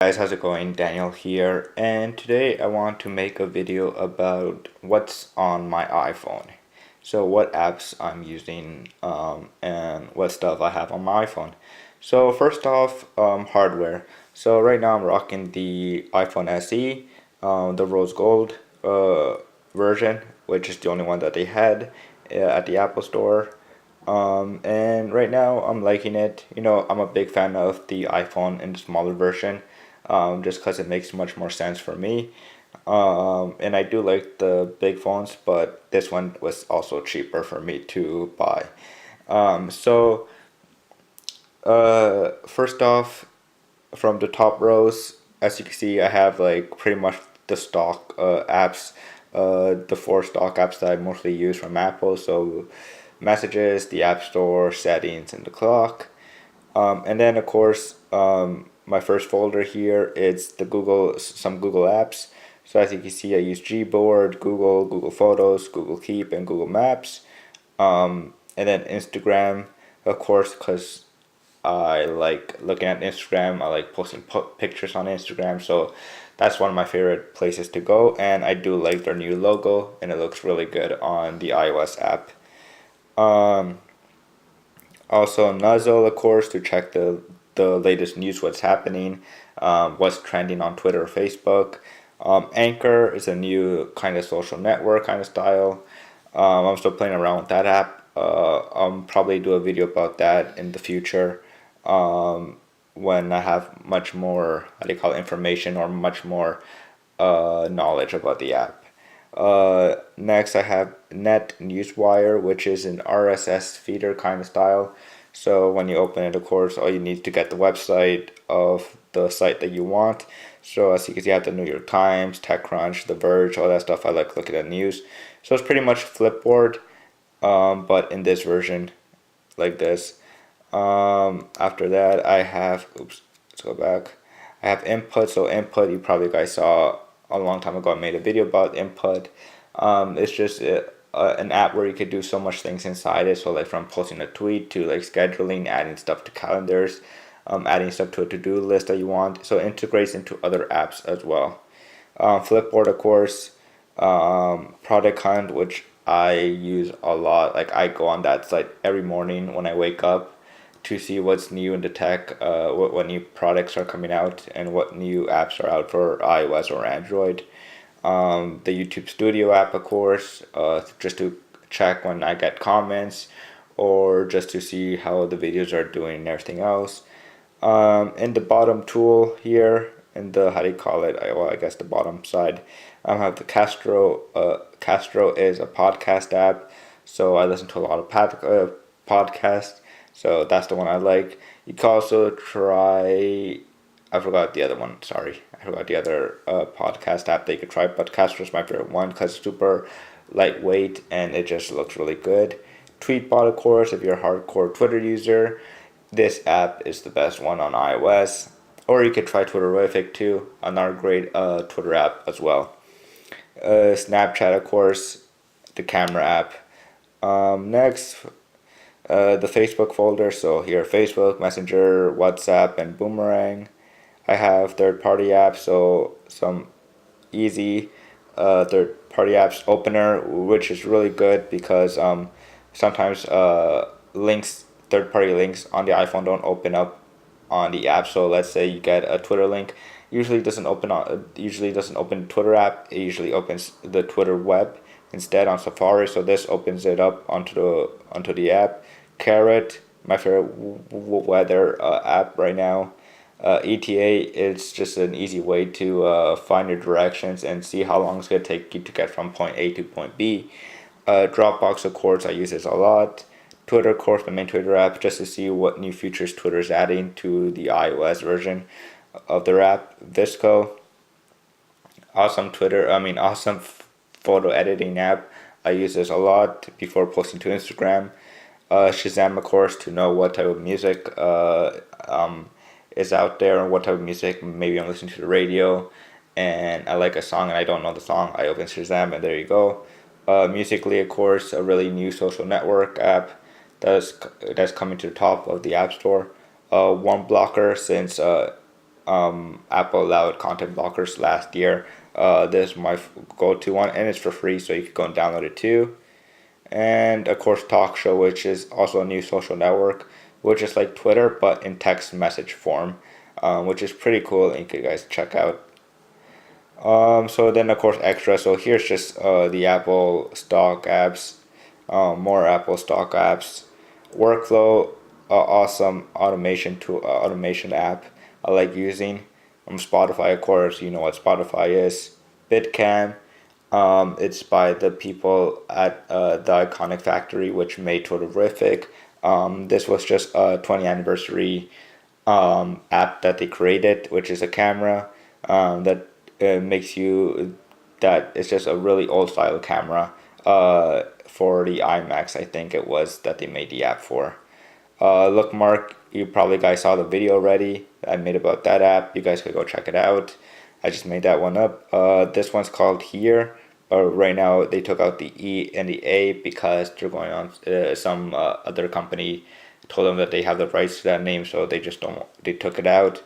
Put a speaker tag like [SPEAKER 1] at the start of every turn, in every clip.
[SPEAKER 1] Guys, how's it going? Daniel here, and today I want to make a video about what's on my iPhone. So what apps I'm using and what stuff I have on my iPhone. So first off, hardware. So right now I'm rocking the iPhone SE, the rose gold version, which is the only one that they had at the Apple Store. And right now I'm liking it. I'm a big fan of the iPhone in the smaller version, just because it makes much more sense for me. And I do like the big phones, but this one was also cheaper for me to buy. So first off, from the top rows, as you can see, I have like pretty much the stock apps, the four stock apps that I mostly use from Apple. So messages, the App Store, settings, and the clock. And then of course, my first folder here is some Google apps. So as you can see, I use Gboard, Google Photos, Google Keep, and Google Maps. And then Instagram, of course, because I like looking at Instagram. I like posting pictures on Instagram. So that's one of my favorite places to go. And I do like their new logo, and it looks really good on the iOS app. Um, Also, Nuzzle, of course, to check the latest news, what's happening, what's trending on Twitter or Facebook. Anchor is a new kind of social network kind of style. I'm still playing around with that app. I'll probably do a video about that in the future, when I have much more, how do you call it, information or much more knowledge about the app. Next, I have Net Newswire, which is an RSS feeder kind of style. So when you open it, of course, all you need to get the website of the site that you want. So as you can see, I have the New York Times, TechCrunch, The Verge, all that stuff. I like looking at news. So it's pretty much Flipboard, but in this version, like this. After that, I have, oops, let's go back. I have Input. So Input, you probably guys saw a long time ago. I made a video about Input. It's just an app where you could do so much things inside it. So like from posting a tweet to like scheduling, adding stuff to calendars, adding stuff to a to-do list that you want. So it integrates into other apps as well. Flipboard, of course, Product Hunt, which I use a lot. Like I go on that site every morning when I wake up to see what's new in the tech, what new products are coming out, and what new apps are out for iOS or Android. The YouTube Studio app, of course, just to check when I get comments or just to see how the videos are doing and everything else. In the bottom tool here, in the, how do you call it? Well, I guess the bottom side, I have the Castro. Castro is a podcast app, so I listen to a lot of podcasts. So that's the one I like. You can also try. I forgot the other one. Sorry, I forgot the other podcast app that you could try. But Castro is my favorite one because it's super lightweight and it just looks really good. Tweetbot, of course, if you're a hardcore Twitter user, this app is the best one on iOS. Or you could try Twitterific too, another great Twitter app as well. Snapchat, of course, the camera app. Next, the Facebook folder. So here, Facebook, Messenger, WhatsApp, and Boomerang. I have third-party apps, so some easy third-party apps opener, which is really good because sometimes third-party links on the iPhone don't open up on the app. So let's say you get a Twitter link, usually doesn't open Twitter app. It usually opens the Twitter web instead on Safari. So this opens it up onto the app. Carrot, my favorite weather app right now. ETA is just an easy way to find your directions and see how long it's going to take you to get from point A to point B. Dropbox, of course, I use this a lot. Twitter, of course, my main Twitter app, just to see what new features Twitter is adding to the iOS version of their app. Visco, awesome photo editing app. I use this a lot before posting to Instagram. Shazam, of course, to know what type of music is out there and what type of music maybe I'm listening to the radio and I like a song and I don't know the song. I open Shazam and there you go. Musically, of course, a really new social network app that's coming to the top of the App Store. One blocker, since Apple allowed content blockers last year. This is my go-to one, and it's for free, so you can go and download it too. And of course, Talk Show, which is also a new social network, which is like Twitter but in text message form, which is pretty cool, and you can guys check out. So then of course extra. So here's just the Apple stock apps, more Apple stock apps, workflow, awesome automation app I like using. Spotify, of course, you know what Spotify is. Bitcam, it's by the people at the Iconic Factory, which made Twitterrific. This was just a 20th anniversary app that they created, which is a camera that makes you that it's just a really old style camera for the IMAX, I think it was that they made the app for. Look, Mark, you probably guys saw the video already I made about that app. You guys could go check it out. I just made that one up. This one's called Here. Right now, they took out the E and the A because they're going on. Some other company told them that they have the rights to that name, so they just don't. They took it out,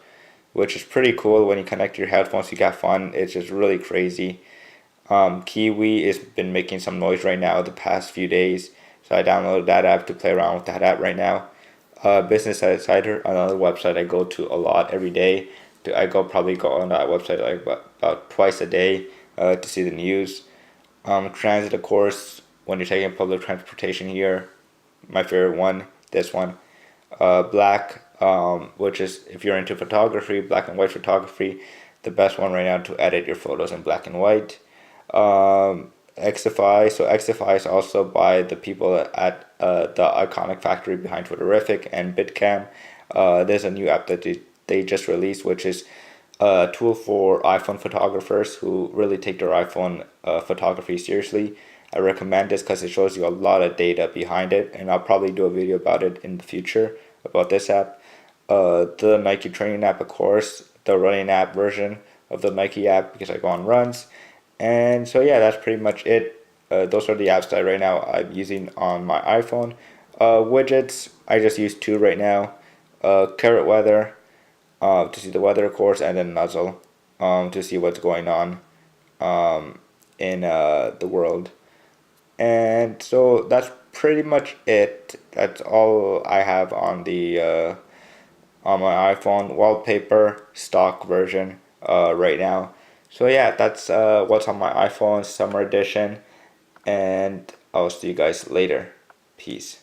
[SPEAKER 1] which is pretty cool. When you connect your headphones, you got fun. It's just really crazy. Kiwi has been making some noise right now the past few days, so I downloaded that app to play around with that app right now. Business Insider, another website I go to a lot every day. Probably go on that website like about twice a day to see the news. Transit, of course, when you're taking public transportation here, my favorite one, this one. Black, which is if you're into photography, black and white photography, the best one right now to edit your photos in black and white. Xify, so Xify is also by the people at the Iconic Factory behind Twitterrific and Bitcam. There's a new app that they just released, which is a tool for iPhone photographers who really take their iPhone photography seriously. I recommend this because it shows you a lot of data behind it, and I'll probably do a video about it in the future about this app. The Nike training app, of course, the running app version of the Nike app because I go on runs. And so yeah, that's pretty much it. Those are the apps that right now I'm using on my iPhone. Widgets, I just use two right now. Carrot Weather, to see the weather, of course, and then Nuzzle, to see what's going on in the world. And so that's pretty much it. That's all I have on the on my iPhone wallpaper stock version right now. So yeah, that's what's on my iPhone summer edition, and I'll see you guys later. Peace.